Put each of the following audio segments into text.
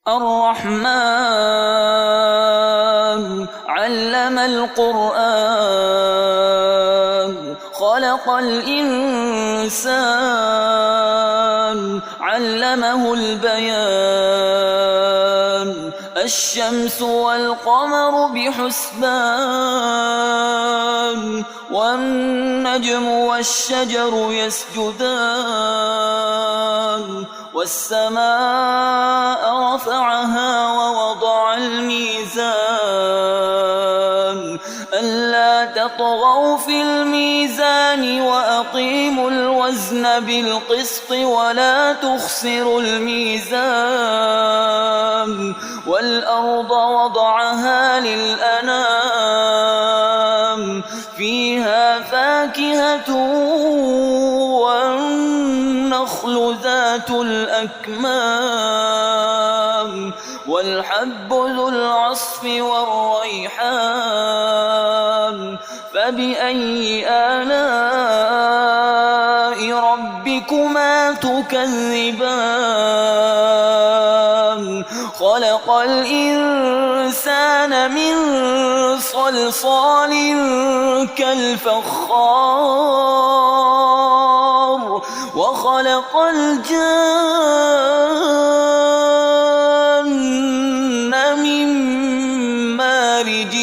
الرحمن علم القرآن خلق الإنسان علمه البيان الشمس والقمر بحسبان والنجم والشجر يسجدان والسماء رفعها ووضع الميزان ألا تطغوا في الميزان وأقيموا الوزن بالقسط ولا تخسروا الميزان والأرض وضعها للأنام فيها فاكهة والنخل ذات الأكمام والحب ذو العصف والريحان فبأي آلاء ربكما تكذبان خلق الإنسان من صلصال كالفخار وخلق الجن من مارج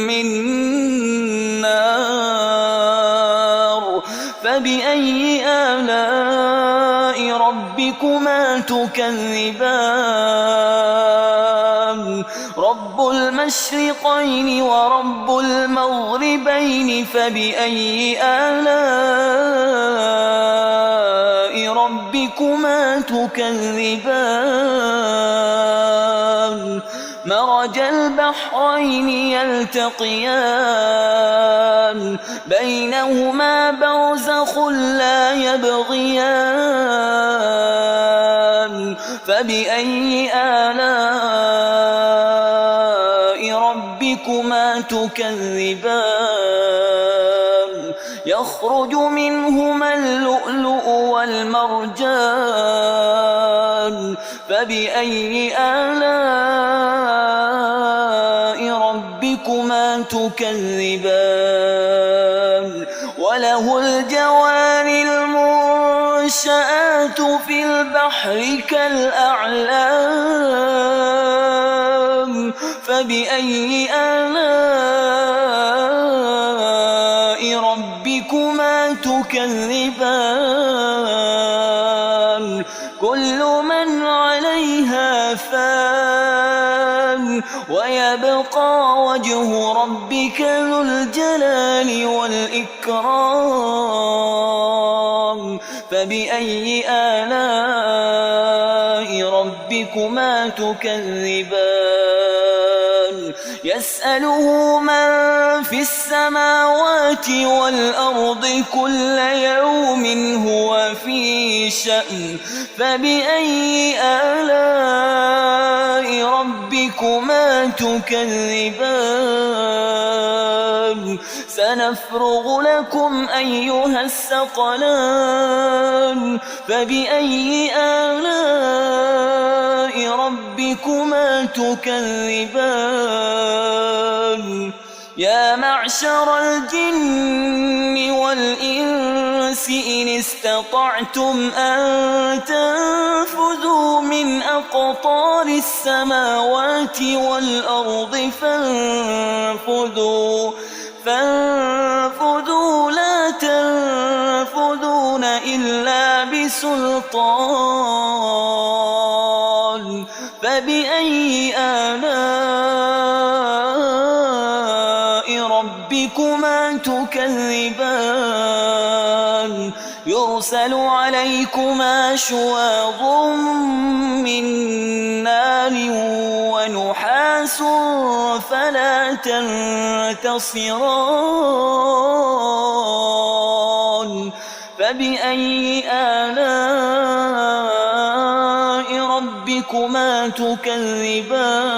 من نار فبأي آلاء ربكما تكذبان رب المشرقين ورب المغربين فبأي آلاء ربكما تكذبان مرج البحرين يلتقيان بينهما برزخ لا يبغيان فبأي آلاء ربكما تكذبان يخرج منهما اللؤلؤ والمرجان فبأي آلاء ربكما تكذبان وله الجوار المنشآت في البحر كالأعلام فبأي آلاء ربكما تكذبان كل من عليها فان ويبقى وجه ربك ذو الجلال والإكرام فبأي آلاء ربكما تكذبان يسأله من في السماوات والأرض كل يوم هو في شأن فبأي آلاء ربكما تكذبان سنفرغ لكم أيها الثقلان فبأي آلاء ربكما تكذبان يا معشر الجن والإنس إن استطعتم أن تنفذوا من أقطار السماوات والأرض فانفذوا لا تنفذون إلا بسلطان فبأي آلاء ربكما تكذبان يرسل عليكما شواظ من نار ونحاس فلا تنتصران فبأي آلاء ربكما تكذبان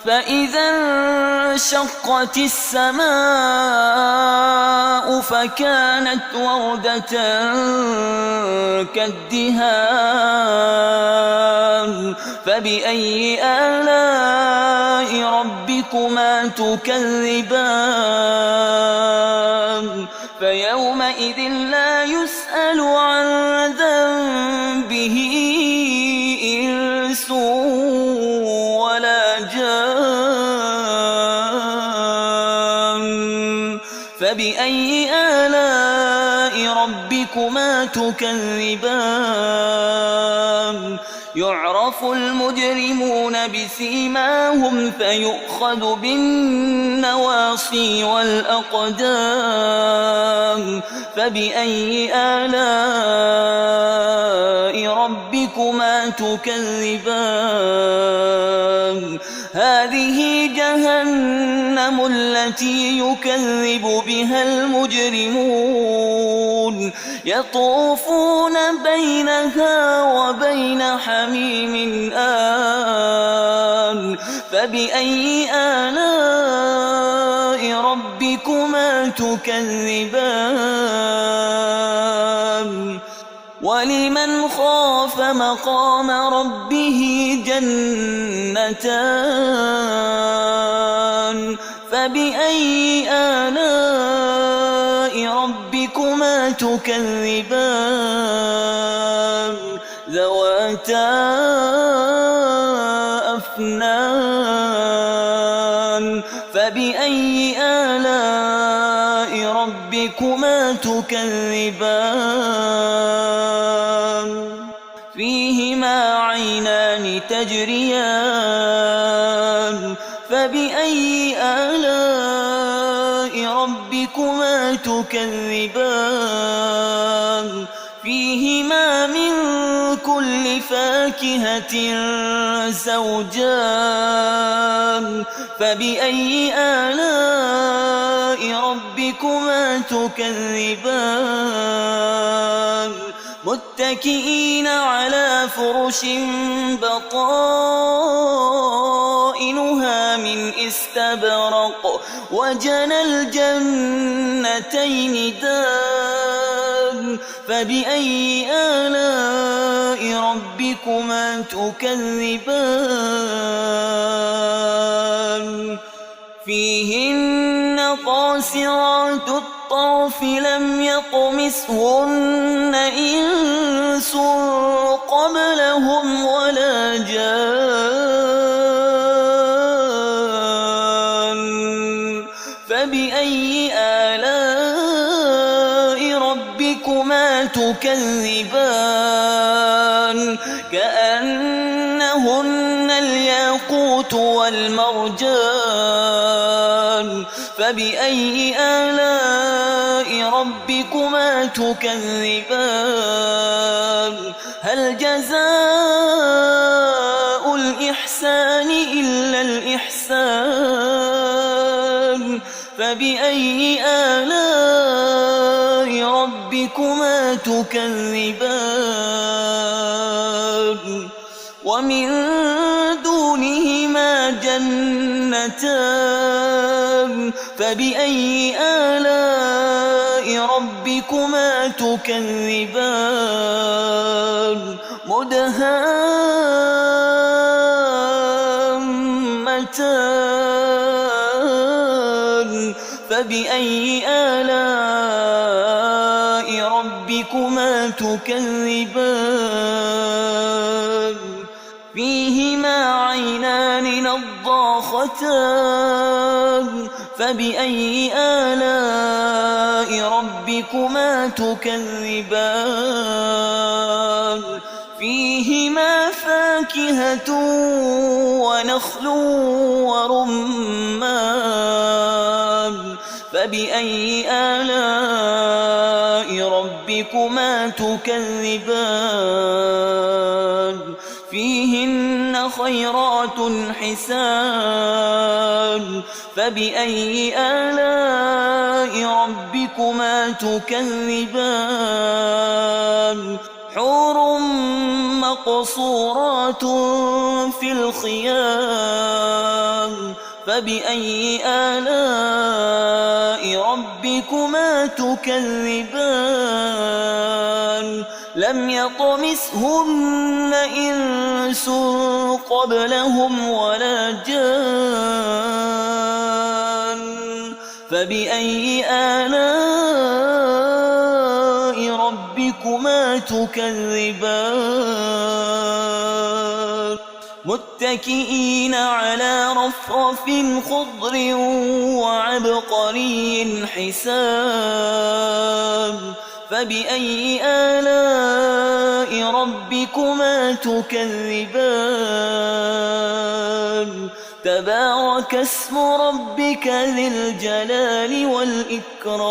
فإذا انشقت السماء فكانت وردة كالدهان فبأي آلاء ربكما تكذبان فيومئذ لا يسأل عن ذنبه إنس ولا جان فبأي آلاء ربكما تكذبان يعرف المجرمون بسيماهم فيؤخذ بالنواصي والأقدام فبأي آلاء ربكما تكذبان هذه جهنم التي يكذب بها المجرمون يطوفون بينها وبين حميم آن فبأي آلاء ربكما تكذبان ولمن خاف مقام ربه جنتان فبأي آلاء ربكما تكذبان ذواتا أفنان فبأي آلاء ربكما تكذبان فيهما عينان تجريان فبأي آلاء ربكما تكذبان فيهما من كل فاكهة زوجان فبأي آلاء ربكما تكذبان متكئين على فرش بطائنها من استبرق وجنى الجنتين دان فبأي آلاء ربكما تكذبان فيهن قاصرات الطرف لم يطمثهن إنس قبلهم ولا جان فبأي آلاء ربكما تكذبان كأنهن الياقوت والمرجان فبأي آلاء ربكما تكذبان هل جزاء الإحسان إلا الإحسان فبأي آلاء ربكما تكذبان ومن دونهما جنتان فبأي آلاء ربكما تكذبان مدهامتان فبأي آلاء ربكما تكذبان فيهما عينان نضاختان فبأي آلاء ربكما تكذبان فيهما فاكهة ونخل ورمان فبأي آلاء ربكما تكذبان فيهن خيرات حسان فبأي آلاء ربكما تكذبان حور مقصورات في الخيام فبأي آلاء ربكما تكذبان لم يطمثهن إنس إنس قبلهم ولا جان فبأي آلاء ربكما تكذبان متكئين على رفرف خضر وعبقري حسان فبأي آلاء ربكما تكذبان تبارك اسم ربك ذي الجلال والإكرام